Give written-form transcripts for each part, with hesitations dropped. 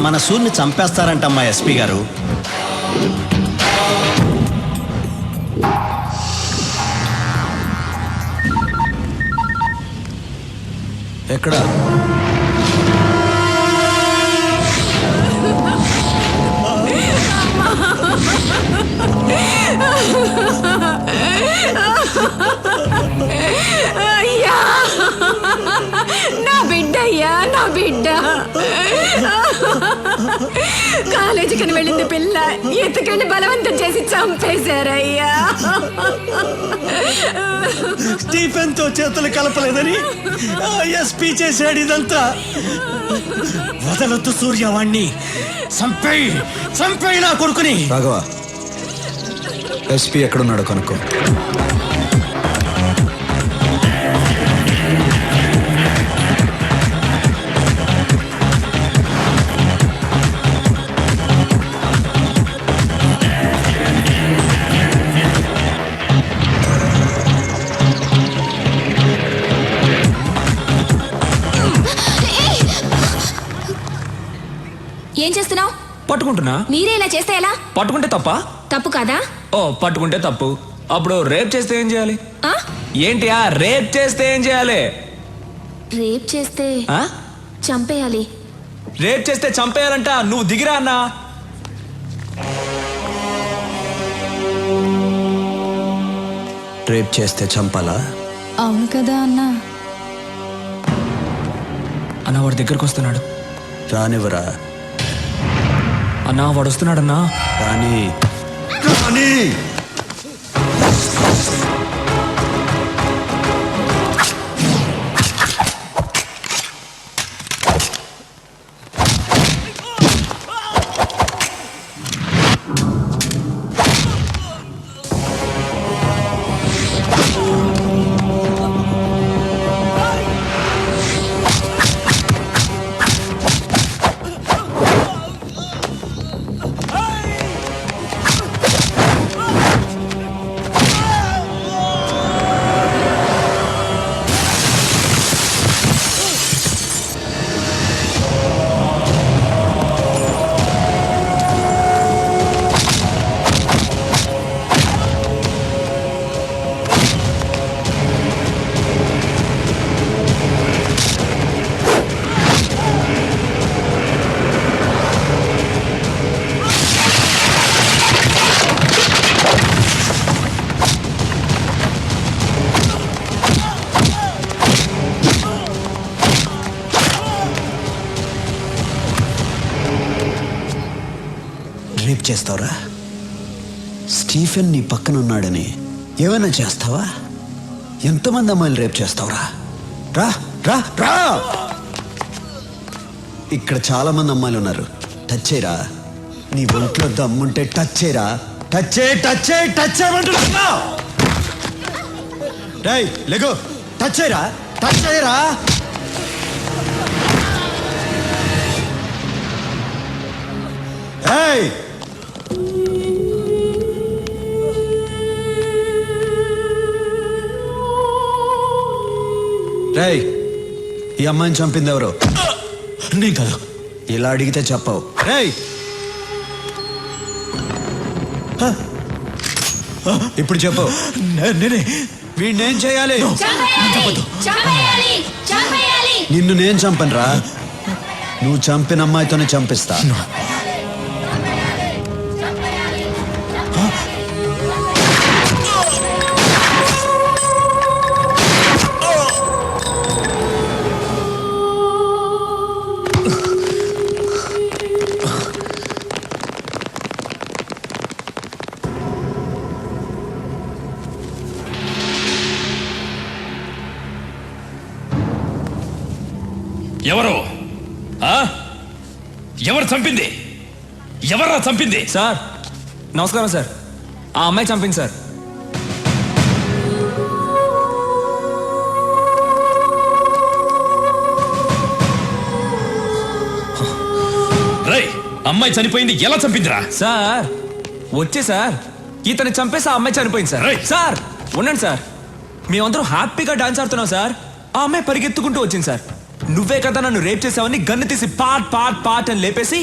మన సూర్ని చంపేస్తారంటమ్మా ఎస్పీ గారు. ఎక్కడ? అయ్యా నా బిడ్డ, అయ్యా నా బిడ్డ. కాలేజీకి వెళ్ళింది పిల్ల, ఎత్తుకెళ్ళి బలవంతం చేసి చంపేశారయ్యా. స్టీఫెన్ తో చేతులు కలపలేదని ఎస్పీ చేశాడు ఇదంతా. వదలొద్దు సూర్యవాణ్ణి, చంపేయి నా కొడుకుని. రాఘవ, ఎస్పీ ఎక్కడున్నాడో కనుక్కో. ఏం చేస్తున్నావు? పట్టుకుంటున్నా. మీరే ఇలా చేస్తే ఎలా? పట్టుకుంటే తప్ప? తప్పు కాదా? ఓ, పట్టుకుంటే తప్పు. అప్పుడు రేప్ చేస్తే ఏం చేయాలి? ఆ? ఏంటి రేప్ చేస్తే ఏం చేయాలి? రేప్ చేస్తే ఆ? చంపేయాలి. రేప్ చేస్తే చంపేయాలంట. నువ్వు దిగిరా అన్నా. రేప్ చేస్తే చంపాలా? అవును కదా అన్నా. అన్న వాడి దగ్గరకు వస్తున్నాడు. రానివ్వరా. అన్నా వాడు వస్తున్నాడన్నా. రాని. రేప్ చేస్తావురా? స్టీఫెన్ నీ పక్కన ఉన్నాడని ఏమైనా చేస్తావా? ఎంతమంది అమ్మాయిలు రేప్ చేస్తావురా? రా రా రా. ఇక్కడ చాలా మంది అమ్మాయిలు ఉన్నారు. టచ్ చేయరా. నీ ఒంట్లో దమ్ముంటే టచ్ చేయరా. టచ్ చేయమంటున్నా. రేయ్ లెగో, టచ్ చేయరా. టచ్ చేయరా. ఏయ్, రేయ్, ఈ అమ్మాయిని చంపింది ఎవరు? నీ కాదు. ఇలా అడిగితే చెప్పవు. రేయ్, ఇప్పుడు చెప్పు. నేనే. వీడినేం చేయాలి? చంపేయాలి! నిన్ను నేను చంపనురా. నువ్వు చంపిన అమ్మాయితోనే చంపిస్తా. ఎవరు? ఎవరు చంపింది? ఎవర్రా చంపింది? సార్ నమస్కారం సార్. ఆ అమ్మాయి చంపింది సార్. రై, అమ్మాయి చనిపోయింది ఎలా చంపిందిరా? సార్ వచ్చే సార్ ఇతను చంపేసి ఆ అమ్మాయి చనిపోయింది సార్. రేయ్. సార్ ఉండండి సార్, మేమందరం హ్యాపీగా డాన్స్ ఆడుతున్నాం సార్. ఆ అమ్మాయి పరిగెత్తుకుంటూ వచ్చింది సార్. నువ్వే కదా నన్ను రేప్ చేసావని గన్ను తీసి పాట్ పాట్ పాట్ అని లేపేసి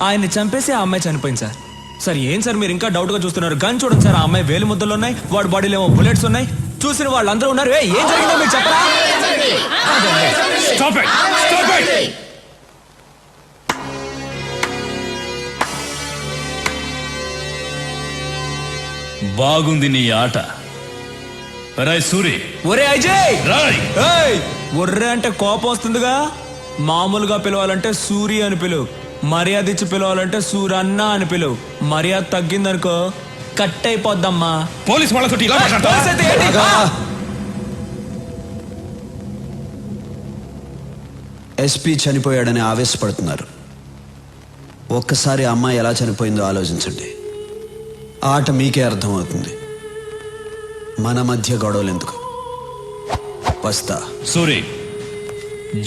ఆయన్ని చంపేసి ఆ అమ్మాయి చనిపోయింది సార్. సార్ ఏం సార్ మీరు ఇంకా డౌట్ గా చూస్తున్నారు? గన్ చూడండి సార్, ఆ అమ్మాయి వేలు ముద్దలు ఉన్నాయి, వాడి బాడీలో ఏమో బుల్లెట్స్ ఉన్నాయి. చూసిన వాళ్ళందరూ ఉన్నారు. ఏం జరిగిందో మీరు చెప్పరా? Stop it! Stop it! బాగుంది నీ ఆట. రాయ్ సూరి, ఒరే అజయ్, రాయ్. ఏయ్, ఒర్రే అంటే కోపం వస్తుందిగా. మామూలుగా పిలవాలంటే సూరి అని పిలువు, మర్యాద ఇచ్చి పిలవాలంటే సూరన్న అని పిలువు. మర్యాద తగ్గిందనుకో కట్ అయిపోద్దమ్మా. పోలీస్ వాళ్ళతో ఇలా మాట్లాడతావా? పోలీస్ అయితే ఏంటి? ఎస్పీ చనిపోయాడని ఆవేశపడుతున్నారు. ఒక్కసారి ఆ అమ్మాయి ఎలా చనిపోయిందో ఆలోచించండి. ఆట మీకే అర్థమవుతుంది. మన మధ్య గొడవలు ఎందుకు? వస్తా. సూరి,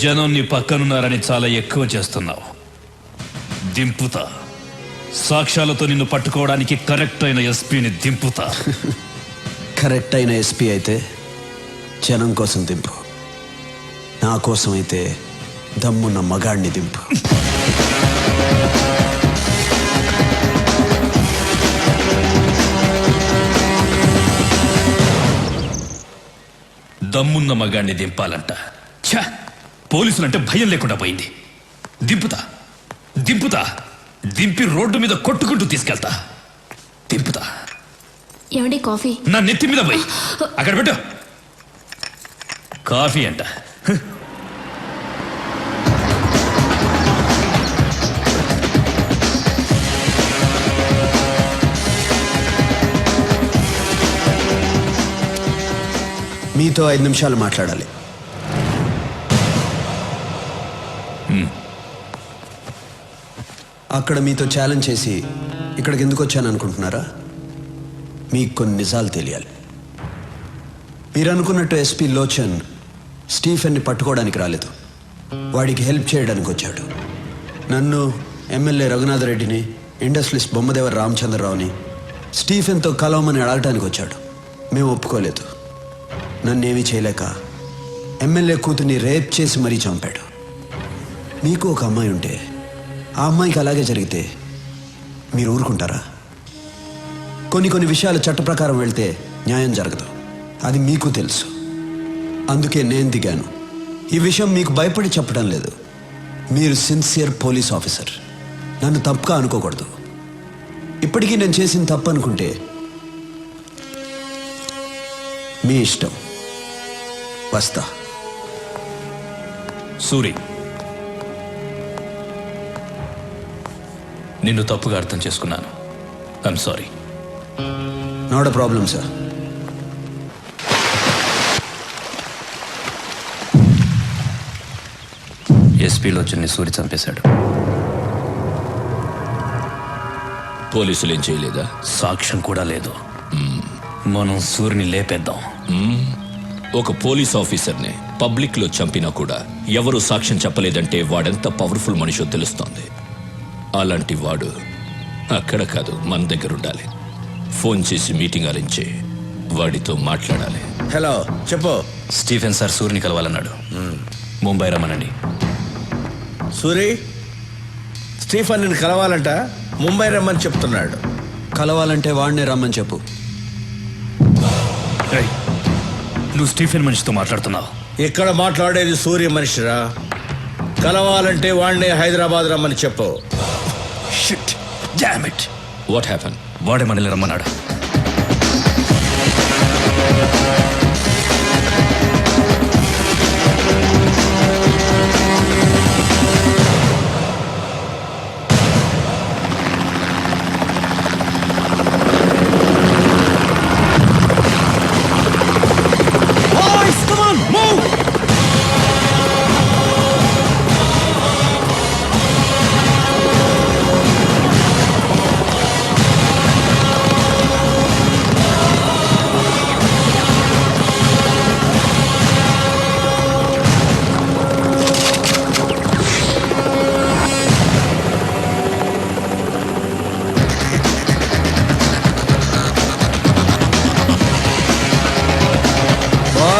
జనం నీ పక్కనున్నారని చాలా ఎక్కువ చేస్తున్నావు. దింపుతా. సాక్ష్యాలతో నిన్ను పట్టుకోవడానికి కరెక్ట్ అయిన ఎస్పీని దింపుతా. కరెక్ట్ అయిన ఎస్పీ అయితే జనం కోసం దింపు, నా కోసం అయితే దమ్మున్న మగాడిని దింపు. దమ్మున్న మగాడిని దింపాలంట. ఛ! పోలీసులంటే భయం లేకుండా పోయింది. దింపుతా దింపుతా దింపి రోడ్డు మీద కొట్టుకుంటూ తీసుకెళ్తా. దింపుతా. ఏమండి కాఫీ? నా నెత్తి మీద పోయి అక్కడ పెట్టు. కాఫీ అంట. మీతో 5 నిమిషాలు మాట్లాడాలి. అక్కడ మీతో ఛాలెంజ్ చేసి ఇక్కడికి ఎందుకు వచ్చాను అనుకుంటున్నారా? మీకు కొన్ని నిజాలు తెలియాలి. మీరు అనుకున్నట్టు ఎస్పీ లోచన్ స్టీఫెన్ని పట్టుకోవడానికి రాలేదు, వాడికి హెల్ప్ చేయడానికి వచ్చాడు. నన్ను, ఎమ్మెల్యే రఘునాథరెడ్డిని, ఇండస్ట్రియలిస్ట్ బొమ్మదేవర రామచంద్రరావుని స్టీఫెన్తో కలవమని అడగటానికి వచ్చాడు. మేము ఒప్పుకోలేదు. నన్నేమీ చేయలేక ఎమ్మెల్యే కూతుర్ని రేప్ చేసి మరీ చంపాడు. మీకు ఒక అమ్మాయి ఉంటే ఆ అమ్మాయికి అలాగే జరిగితే మీరు ఊరుకుంటారా? కొన్ని విషయాలు చట్ట ప్రకారం వెళ్తే న్యాయం జరగదు, అది మీకు తెలుసు. అందుకే నేను దిగాను. ఈ విషయం మీకు భయపడి చెప్పడం లేదు. మీరు సిన్సియర్ పోలీస్ ఆఫీసర్, నన్ను తప్పుగా అనుకోకూడదు. ఇప్పటికీ నేను చేసిన తప్పు అనుకుంటే మీ ఇష్టం. వస్తా. సూరి, నిన్ను తప్పుగా అర్థం చేసుకున్నాను. I'm sorry. Not a problem sir. ఎస్పీలో చిన్ని సూరి చంపేశాడు. పోలీసులు ఏం చేయలేదా? సాక్ష్యం కూడా లేదు. మనం సూరిని లేపేద్దాం. ఒక పోలీస్ ఆఫీసర్ని పబ్లిక్ లో చంపినా కూడా ఎవరు సాక్ష్యం చెప్పలేదంటే వాడెంత పవర్ఫుల్ మనిషో తెలుస్తోంది. అలాంటి వాడు అక్కడ కాదు, మన దగ్గర ఉండాలి. ఫోన్ చేసి మీటింగ్ అరేంజ్ చేయి, వాడితో మాట్లాడాలి. హలో, చెప్పు. స్టీఫెన్ సార్ సూరిని కలవాలన్నాడు. ముంబై రమ్మనండి. సూరి, స్టీఫెన్ నిన్ను కలవాలంట ముంబై రమ్మని చెప్తున్నాడు. కలవాలంటే వాడినే రమ్మని చెప్పు. రేయ్, నువ్వు స్టీఫెన్ మనిషితో మాట్లాడుతున్నావు. ఇక్కడ మాట్లాడేది సూర్య మనిషిరా. కలవాలంటే వాడినే హైదరాబాద్ రమ్మని చెప్పు. Shit, damn it. What happen? వాడే మనల్ని రమ్మన్నాడు.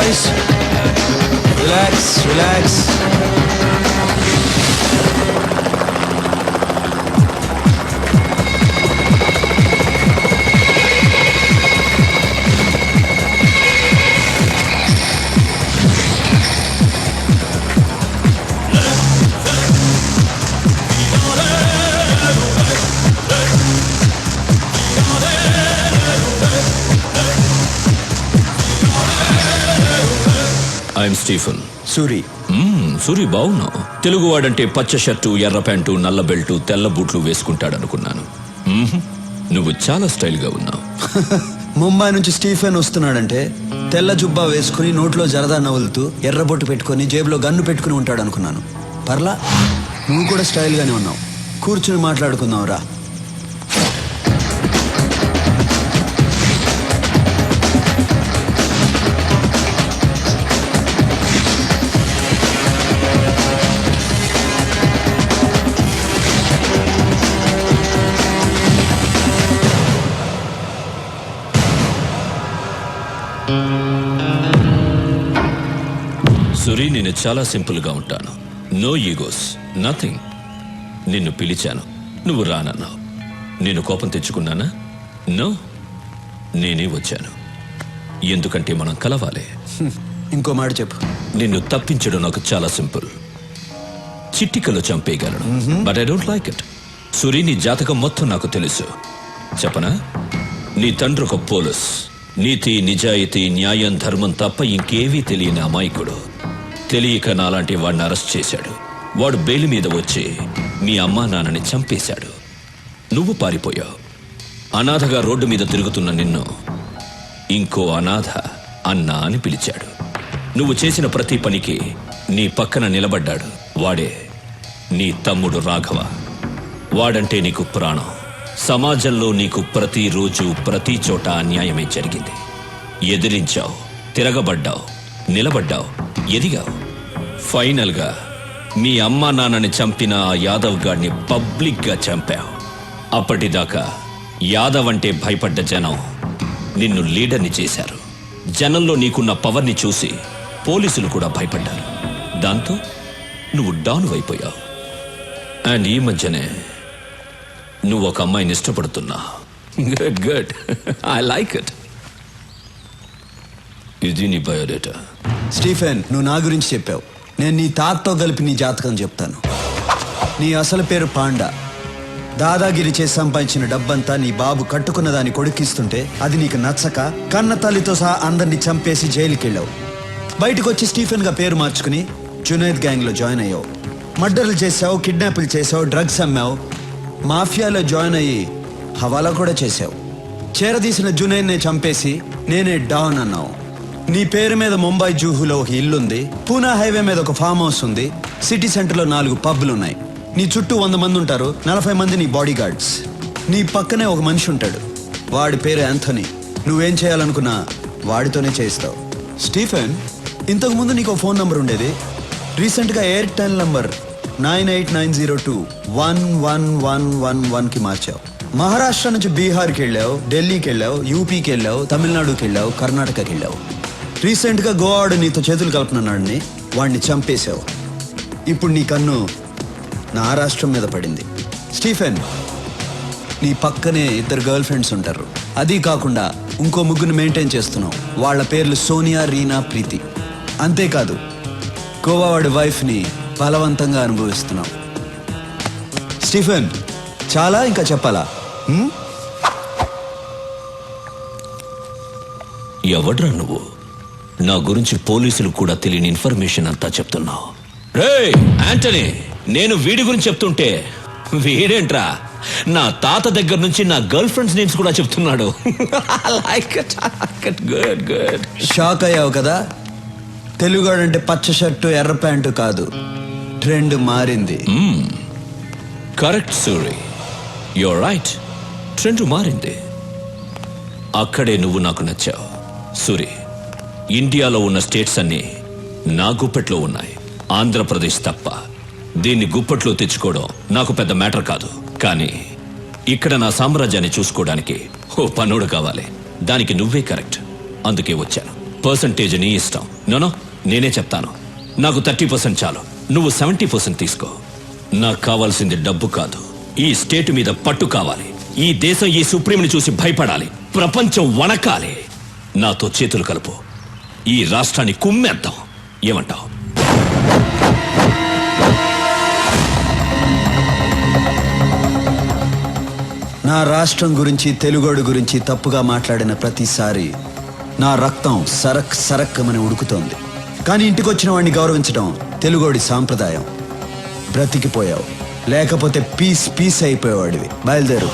guys. Relax. I'm Stephen. Suri. Suri, బావున్నావు. తెలుగువాడంటే పచ్చ షర్టు, ఎర్ర ప్యాంటు, నల్ల బెల్టు, తెల్ల బూట్లు వేసుకుంటాడనుకున్నాను. నువ్వు చాలా స్టైల్గా ఉన్నావు. ముంబై నుంచి స్టీఫెన్ వస్తున్నాడంటే తెల్ల జుబ్బా వేసుకుని నోట్లో జరదా నవ్వులుతూ ఎర్రబొట్టు పెట్టుకుని జేబులో గన్ను పెట్టుకుని ఉంటాడు అనుకున్నాను. పర్లా, నువ్వు కూడా స్టైల్గానే ఉన్నావు. కూర్చుని మాట్లాడుకుందాం రా. సురి, నేను చాలా సింపుల్గా ఉంటాను. No egos, nothing. నిన్ను పిలిచాను, నువ్వు రానన్నావు. నేను కోపం తెచ్చుకున్నానా? నో, నేనే వచ్చాను. ఎందుకంటే మనం కలవాలి. ఇంకో మాట చెప్పు. నిన్ను తప్పించడం నాకు చాలా సింపుల్. చిట్టికలో చంపేయగలను, but I don't like it. Suri, నీ జాతకం మొత్తం నాకు తెలుసు. చెప్పనా? నీ తండ్రి ఒక పోలీస్. నీతి, నిజాయితీ, న్యాయం, ధర్మం తప్ప ఇంకేవీ తెలియని అమాయకుడు. తెలియక నాలాంటి వాడిని అరెస్ట్ చేశాడు. వాడు బెయిల్ మీద వచ్చి మీ అమ్మా నాన్నని చంపేశాడు. నువ్వు పారిపోయావు. అనాథగా రోడ్డు మీద తిరుగుతున్న నిన్ను ఇంకో అనాథ అన్నా అని పిలిచాడు. నువ్వు చేసిన ప్రతి పనికి నీ పక్కన నిలబడ్డాడు. వాడే నీ తమ్ముడు రాఘవ. వాడంటే నీకు ప్రాణం. సమాజంలో నీకు ప్రతిరోజు ప్రతి చోట అన్యాయమే జరిగింది. ఎదిరించావు, తిరగబడ్డావు, నిలబడ్డావు, ఎదిగావు. ఫైనల్గా మీ అమ్మా నాన్నని చంపిన ఆ యాదవ్ గాడిని పబ్లిక్గా చంపావు. అప్పటిదాకా యాదవ్ అంటే భయపడ్డ జనం నిన్ను లీడర్ని చేశారు. జనంలో నీకున్న పవర్ని చూసి పోలీసులు కూడా భయపడ్డారు. దాంతో నువ్వు డౌన్ అయిపోయావు. అండ్ ఈ మధ్యనే నువ్వు ఒక అమ్మాయిని ఇష్టపడుతున్నా. Good good, I like it. ఇది నీ బయోడేటా. స్టీఫెన్, నువ్వు నా గురించి చెప్పావు. నేను నీ తాతతో కలిపి నీ జాతకం చెప్తాను. నీ అసలు పేరు పాండా. దాదాగిరి చేసి సంపాదించిన డబ్బంతా నీ బాబు కట్టుకున్న దాన్ని కొడుకిస్తుంటే అది నీకు నచ్చక కన్న తల్లితో సహా అందరినీ చంపేసి జైలుకి వెళ్ళావు. బయటకు వచ్చి స్టీఫెన్గా పేరు మార్చుకుని జునైద్ గ్యాంగ్లో జాయిన్ అయ్యావు. మర్డర్లు చేసావు, కిడ్నాపులు చేసావు, డ్రగ్స్ అమ్మావు, మాఫియాలో జాయిన్ అయ్యి హవాలా కూడా చేసావు. చేరదీసిన జునైద్నే చంపేసి నేనే డాన్ అన్నావు. నీ పేరు మీద ముంబై జూహులో ఒక ఇల్లుంది, పూనా హైవే మీద ఒక ఫామ్ హౌస్ ఉంది, సిటీ సెంటర్లో 4 పబ్లు ఉన్నాయి. నీ చుట్టూ 100 మంది ఉంటారు, 40 మంది నీ బాడీ గార్డ్స్. నీ పక్కనే ఒక మనిషి ఉంటాడు, వాడి పేరు యాంథనీ. నువ్వేం చేయాలనుకున్నా వాడితోనే చేయిస్తావు. స్టీఫెన్, ఇంతకుముందు నీకు ఒక ఫోన్ నంబర్ ఉండేది. రీసెంట్గా ఎయిర్టెల్ నంబర్ 9890211111కి మార్చావు. మహారాష్ట్ర నుంచి బీహార్కి వెళ్ళావు, ఢిల్లీకి వెళ్ళావు, యూపీకి వెళ్ళావు, తమిళనాడుకి వెళ్ళావు, కర్ణాటకకి వెళ్ళావు. రీసెంట్గా గోవాడు నీతో చేతులు కలుపుతున్నాడని వాడిని చంపేశావు. ఇప్పుడు నీ కన్ను నా రాష్ట్రం మీద పడింది. స్టీఫెన్, నీ పక్కనే 2 గర్ల్ ఫ్రెండ్స్ ఉంటారు. అది కాకుండా ఇంకో 3 మెయింటైన్ చేస్తున్నావు. వాళ్ళ పేర్లు సోనియా, రీనా, ప్రీతి. అంతేకాదు గోవా వాడి వైఫ్ని బలవంతంగా అనుభవిస్తున్నావు. స్టీఫెన్, చాలా ఇంకా చెప్పాలా? ఎవడ్రా నువ్వు? నా గురించి పోలీసులు కూడా తెలియని ఇన్ఫర్మేషన్ అంతా చెప్తున్నావు. రేయ్ యాంటనీ, నేను వీడి గురించి చెప్తుంటే వీడేంట్రా నా తాత దగ్గర నుంచి నా గర్ల్ ఫ్రెండ్స్ నేమ్స్ కూడా చెప్తున్నాడు. Good good. షాక్ అయ్యావు కదా? తెలుగాడంటే పచ్చ షర్టు, ఎర్ర ప్యాంటు కాదు, ట్రెండ్ మారింది. Correct Suri, you're right. Trend మారింది. అక్కడే నువ్వు నాకు నచ్చావు. సూరి, ఇండియాలో ఉన్న స్టేట్స్ అన్నీ నా గుప్పెట్లో ఉన్నాయి, ఆంధ్రప్రదేశ్ తప్ప. దీన్ని గుప్పట్లో తెచ్చుకోవడం నాకు పెద్ద మ్యాటర్ కాదు. కానీ ఇక్కడ నా సామ్రాజ్యాన్ని చూసుకోవడానికి ఓ పనుడు కావాలి. దానికి నువ్వే కరెక్ట్. అందుకే వచ్చాను. పర్సంటేజ్ నీ ఇష్టం. నోనో, నేనే చెప్తాను. నాకు 30% చాలు, నువ్వు 70% తీసుకో. నాకు కావాల్సింది డబ్బు కాదు, ఈ స్టేట్ మీద పట్టు కావాలి. ఈ దేశం ఈ సుప్రీంని చూసి భయపడాలి, ప్రపంచం వణకాలి. నాతో చేతులు కలుపు, ఈ రాష్ట్రాన్ని కుమ్మేద్దాం. ఏమంటావు? నా రాష్ట్రం గురించి, తెలుగోడు గురించి తప్పుగా మాట్లాడిన ప్రతిసారి నా రక్తం సరక్ సరక్కమని ఉడుకుతోంది. కానీ ఇంటికొచ్చిన వాడిని గౌరవించడం తెలుగోడి సాంప్రదాయం. బ్రతికిపోయావు, లేకపోతే పీస్ పీస్ అయిపోయేవాడివి. బయలుదేరు.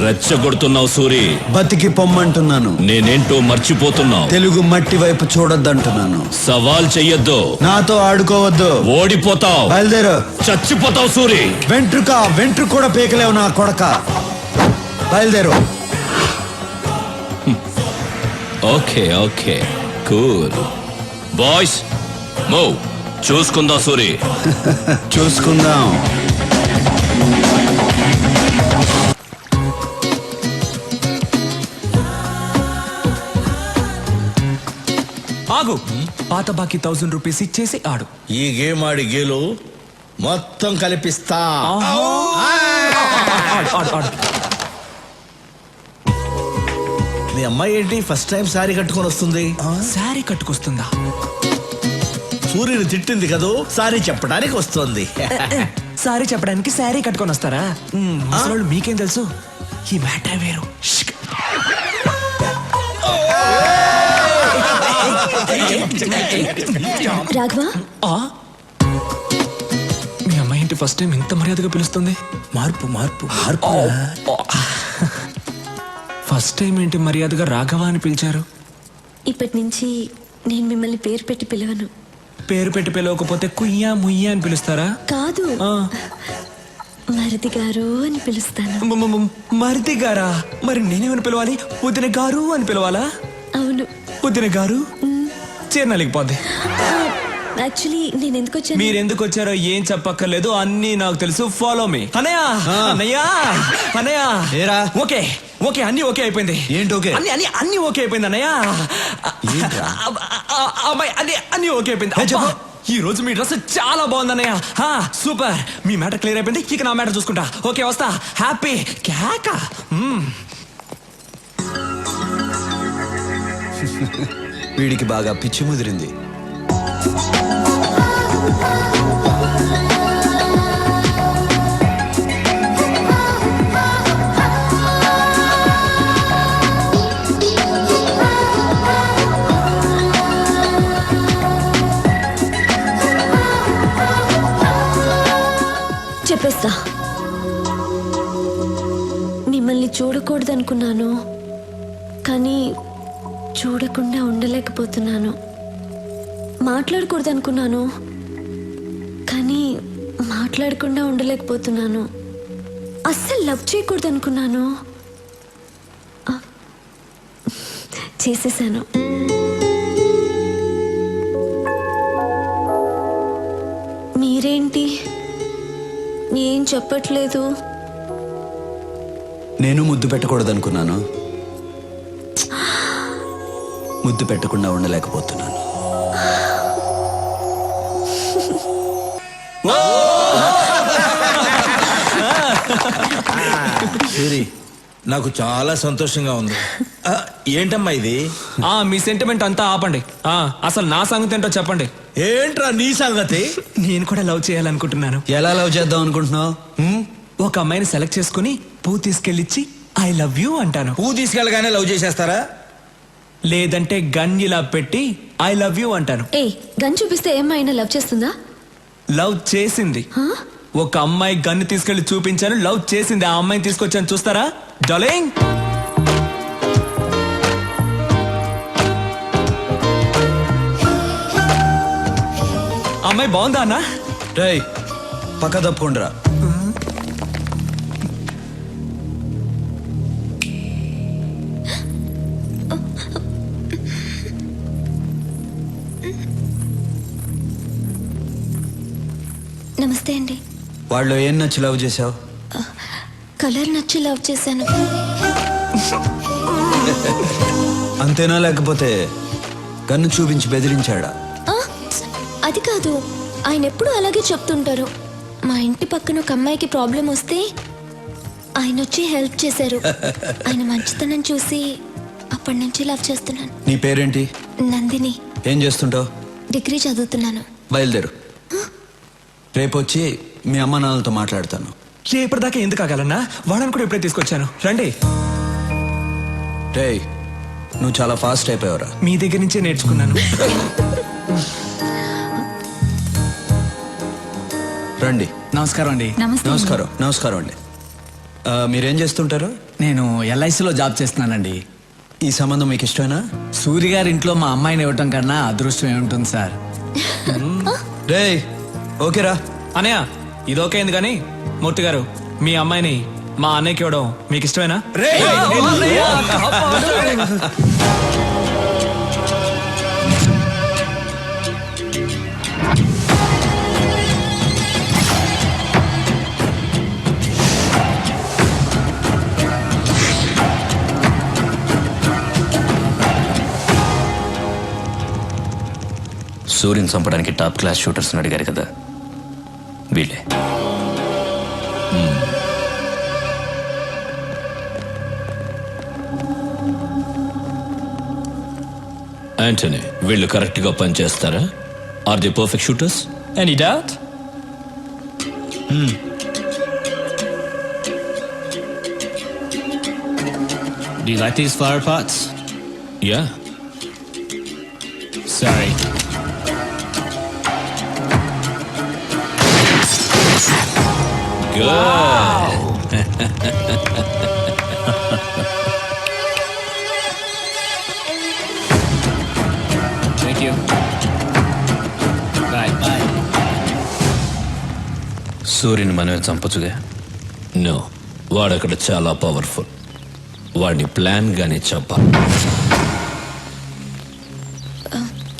రెచ్చగొడుతున్నావు సూరి. బతికి పొమ్మంటున్నాను. నేనేంటో మర్చిపోతున్నావు. తెలుగు మట్టి వైపు చూడొద్దంటున్నాను. సవాల్ చెయ్యొద్దు, నాతో ఆడుకోవద్దు. ఓడిపోతావు, బయలుదేరు. చచ్చిపోతావు సూరి. వెంట్రుక కూడా పీకలేవు నా కొడక. బయలుదేరు. Okay okay, cool boys, move. చూసుకుందాం సూరి. చూసుకుందాం. ఆగు. పాత బాకీ 1000 రూపీస్ ఇచ్చేసి ఆడు. ఈ గేమ్ ఆడి గేలు మొత్తం కలిపిస్తా. మీ అమ్మాయి ఏంటి ఫస్ట్ టైం సారీ కట్టుకొని వస్తుంది? శారీ కట్టుకొస్తుందా? సూర్యుని తిట్టింది కదూ, సారీ చెప్పడానికి వస్తుంది. సారీ చెప్పడానికి శారీ కట్టుకొని వస్తారా? ముసలోళ్ళు మీకేం తెలుసు, ఈ మ్యాటర్ వేరు. షిక్. రాఘవా, మీ అమ్మాయి ఏంటి ఫస్ట్ టైం ఇంత మర్యాదగా పిలుస్తుంది? మార్పు మార్పు మార్పు. ఫస్ట్ టైం ఏంటి మర్యాదగా రాఘవ అని పిలిచారు? ఇప్పటి నుంచి నేను మిమ్మల్ని పేరు పెట్టి పిలవను. పేరు పెట్టి పిలవకపోతే కుయ్యా ముయ్యా అని పిలుస్తారా? కాదు, ఆ. మరిది గారు అని పిలుస్తాను. మరిది గారా? మరి నేనేమని పిలవాలి? వదిన గారు అని పిలవాలా? అవును. వదిన గారు చేరనలేకపోద్ది. యాక్చువల్లీ నేను ఎందుకు వచ్చాను? మీరు ఎందుకు వచ్చారో ఏం చెప్పక్కర్లేదు, అన్నీ నాకు తెలుసు. Follow me. అన్నయ్య అన్నయ్య అన్నయ్య. ఏరా? ఓకే ఓకే, అన్ని ఓకే అయిపోయింది. ఏంటి ఓకే? అన్ని ఓకే అయిపోయింది అన్నయ్య. అమ్మాయి అన్ని ఓకే అయిపోయింది. చెప్పు. ఈ రోజు మీ డ్రెస్ చాలా బాగుంది అన్నయ్య. సూపర్. మీ మ్యాటర్ క్లియర్ అయిపోయింది, ఇక నా మ్యాటర్ చూసుకుంటా. ఓకే వస్తా. హ్యాపీ కేక. వీడికి బాగా పిచ్చి ముదిరింది. చెప్పేస్తా. మిమ్మల్ని చూడకూడదనుకున్నాను, కానీ చూడకుండా ఉండలేకపోతున్నాను. మాట్లాడకూడదనుకున్నాను, కానీ మాట్లాడకుండా ఉండలేకపోతున్నాను. అస్సలు లవ్ చేయకూడదనుకున్నాను, చేసేసాను. మీరేంటి ఏం చెప్పట్లేదు? నేను ముద్దు పెట్టకూడదనుకున్నాను, ముద్దు పెట్టకుండా ఉండలేకపోతున్నాను. సూరి, నాకు చాలా సంతోషంగా ఉంది. ఏంటమ్మా ఇది? మీ సెంటిమెంట్ అంతా ఆపండి. అసలు నా సంగతి ఏంటో చెప్పండి. ఏంట్రా నీ సంగతి? నేను కూడా లవ్ చేయాలనుకుంటున్నాను. ఎలా లవ్ చేద్దాం అనుకుంటున్నావు? ఒక అమ్మాయిని సెలెక్ట్ చేసుకుని పువ్వు తీసుకెళ్ళిచ్చి ఐ లవ్ యూ అంటాను. పువ్వు తీసుకెళ్ళగానే లవ్ చేసేస్తారా? లేదంటే గన్ ఇలా పెట్టి ఐ లవ్ యూ అంటాను. గన్ చూపిస్తే ఏమైనా లవ్ చేస్తుందా? లవ్ చేసింది. ఒక అమ్మాయి గన్ను తీసుకెళ్లి చూపించాను, లవ్ చేసింది. ఆ అమ్మాయిని తీసుకొచ్చాను, చూస్తారా డార్లింగ్? అమ్మాయి బాగుందా అన్న? రేయ్, పక్క తప్పుకుండ్రా. నమస్తే అండి. వాళ్ళు ఏం నచ్చి లవ్ చేసావు? కలర్ నచ్చి లవ్ చేశాను. అంతేనా లేకపోతే గన్ను చూపించి బెదిరించాడా? ఆ, అది కాదు, ఆయన ఎప్పుడు అలాగే చెప్తుంటారు. మా ఇంటి పక్కన ఒక అమ్మాయికి ప్రాబ్లం వస్తే ఆయన వచ్చి హెల్ప్ చేశారు. ఆయన మంచితనం చూసి అప్పటి నుంచి లవ్ చేస్తున్నాను. నీ పేరేంటి? నందిని. ఏం చేస్తుంటావు? డిగ్రీ చదువుతున్నాను. బయలుదేరు. రేపు వచ్చి మీ అమ్మ నాన్నలతో మాట్లాడతాను. రేపటిదాకా ఎందుకు ఆగాలన్నా? వాడని కూడా ఇప్పుడే తీసుకొచ్చాను, రండి. రేయ్, నువ్వు చాలా ఫాస్ట్ అయిపోయావురా. మీ దగ్గర నుంచే నేర్చుకున్నాను. రండి. నమస్కారం అండి. నమస్కారం. నమస్కారం అండి. మీరేం చేస్తుంటారు? నేను ఎల్ఐసిలో జాబ్ చేస్తున్నానండి. ఈ సంబంధం మీకు ఇష్టమేనా? సూర్య గారి ఇంట్లో మా అమ్మాయిని ఇవ్వటం కన్నా అదృష్టం ఏముంటుంది సార్? రేయ్, ఓకేరా? అనయ్య ఇది ఓకే అయింది కానీ మూర్తి గారు, మీ అమ్మాయిని మా అన్నయ్యకి ఇవ్వడం మీకు ఇష్టమేనా? సూర్యుని చంపడానికి టాప్ క్లాస్ షూటర్స్ అడిగారు కదా, వీళ్ళే. యాంటనీ, వీళ్ళు కరెక్ట్ గా పనిచేస్తారా? Are the perfect shooters? Any doubt? Do you like these flower pots? Yeah. Sorry. Thank you. Bye. Bye. సూర్యుని మనమే చంపచ్చుగా. నో, వాడక్కడ చాలా పవర్ఫుల్. వాడిని ప్లాన్ గానే చంపాలి.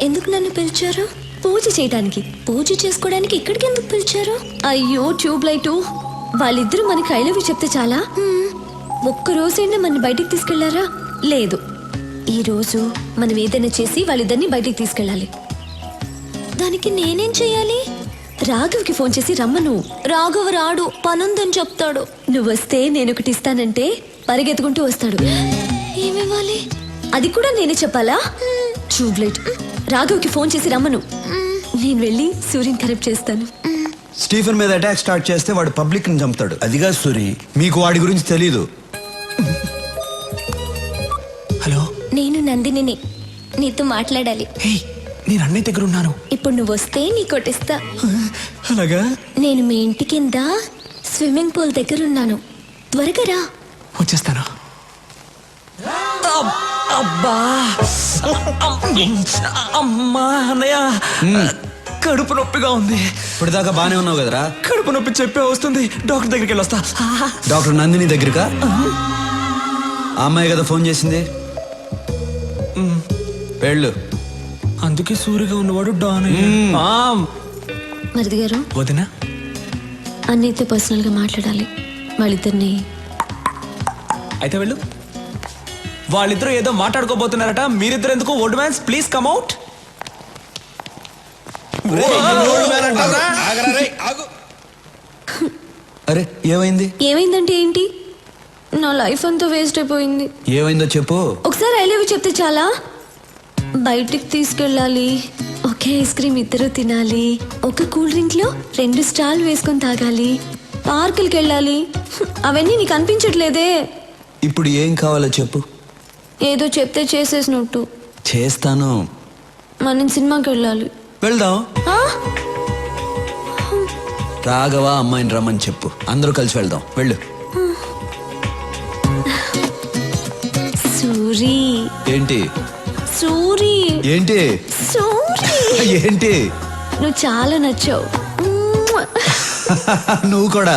ఎందుకు నన్ను పిలిచారు? పూజ చేయడానికి. పూజ చేసుకోవడానికి ఇక్కడికి ఎందుకు పిలిచారు? అయ్యో ట్యూబ్ లైటు, వాళ్ళిద్దరూ మనకి ఐ లవ్ యూ చెప్తే చాలా? ఒక్క రోజైనా మన బయటికి తీసుకెళ్లారా? లేదు. ఈ రోజు మనం ఏదైనా చేసి వాళ్ళిద్దరిని బయటికి తీసుకెళ్ళాలి. దానికి నేనేం చెయ్యాలి? రాఘవ్కి ఫోన్ చేసి రమ్మను. రాఘవ్ రాడు, పనుందని చెప్తాడు. నువ్వు వస్తే నేను ఒకటి ఇస్తానంటే పరిగెత్తుకుంటూ వస్తాడు. ఏమివ్వాలి? అది కూడా నేనే చెప్పాలా? ట్యూబ్లైట్. రాఘవ్కి ఫోన్ చేసి రమ్మను. నేను వెళ్ళి సూర్యుని కరెక్ట్ చేస్తాను. స్టీఫెన్ మీద అటాక్ స్టార్ట్ చేస్తే వాడు పబ్లిక్ ని చంపుతాడు. అదిగా సూరి, మీకు వాడి గురించి తెలీదు. హలో, నేను నందినిని, నీతో మాట్లాడాలి. హే, నేను అన్నయ్య దగ్గర ఉన్నాను. ఇప్పుడు నువ్వు వస్తే నీ కొట్టిస్తా. అలాగా? నేను మీ ఇంటి కింద స్విమ్మింగ్ పూల్ దగ్గర ఉన్నాను. త్వరగా రా. వచ్చేస్తాను. అబ్బా, అమ్మా అన్నయ్య, కడుపు నొప్పిగా ఉంది. ఇప్పటిదాకా బానే ఉన్నావు కదరా? కడుపు నొప్పి చెప్పే వస్తుంది. డాక్టర్ దగ్గరికి వెళ్ళొస్తా. డాక్టర్ నందిని దగ్గరకా? ఆ అమ్మాయి కదా ఫోన్ చేసింది. వెళ్ళు. అందుకే సూరిగా ఉన్నవాడు డాన్. మరిది గారు, వదినా, అన్నయ్యతో పర్సనల్ గా మాట్లాడాలి. వాళ్ళిద్దరిని. అయితే వెళ్ళు. వాళ్ళిద్దరూ ఏదో మాట్లాడుకోబోతున్నారట. మీరిద్దరు ఎందుకు? Old man's please come out. అరే ఏమైంది? ఏమైందంటే ఏంటి? నా లైఫ్ అంతా వేస్ట్ అయిపోయింది. ఏమైందో చెప్పు. ఒకసారి ఐ లవ్ యూ చెప్తే చాలా? బయటికి తీసుకెళ్ళాలి, ఒకే ఐస్ క్రీమ్ ఇద్దరు తినాలి, ఒక కూల్ డ్రింక్ లో 2 స్టాల్ వేసుకొని తాగాలి, పార్కులకి వెళ్ళాలి. అవన్నీ నీకు అనిపించట్లేదే? ఇప్పుడు ఏం కావాలో చెప్పు. ఏదో చెప్తే చేసేసినట్టు. చేస్తాను. మనం సినిమాకి వెళ్ళాలి. వెళ్దాం. ఆ? రాఘవ అమ్మాయిని రమ్మని చెప్పు, అందరూ కలిసి వెళ్దాం. వెళ్ళు. సూరి. ఏంటి? సూరి. ఏంటి? సూరి. ఏంటి? నువ్వు చాలా నచ్చావు. నువ్వు కూడా.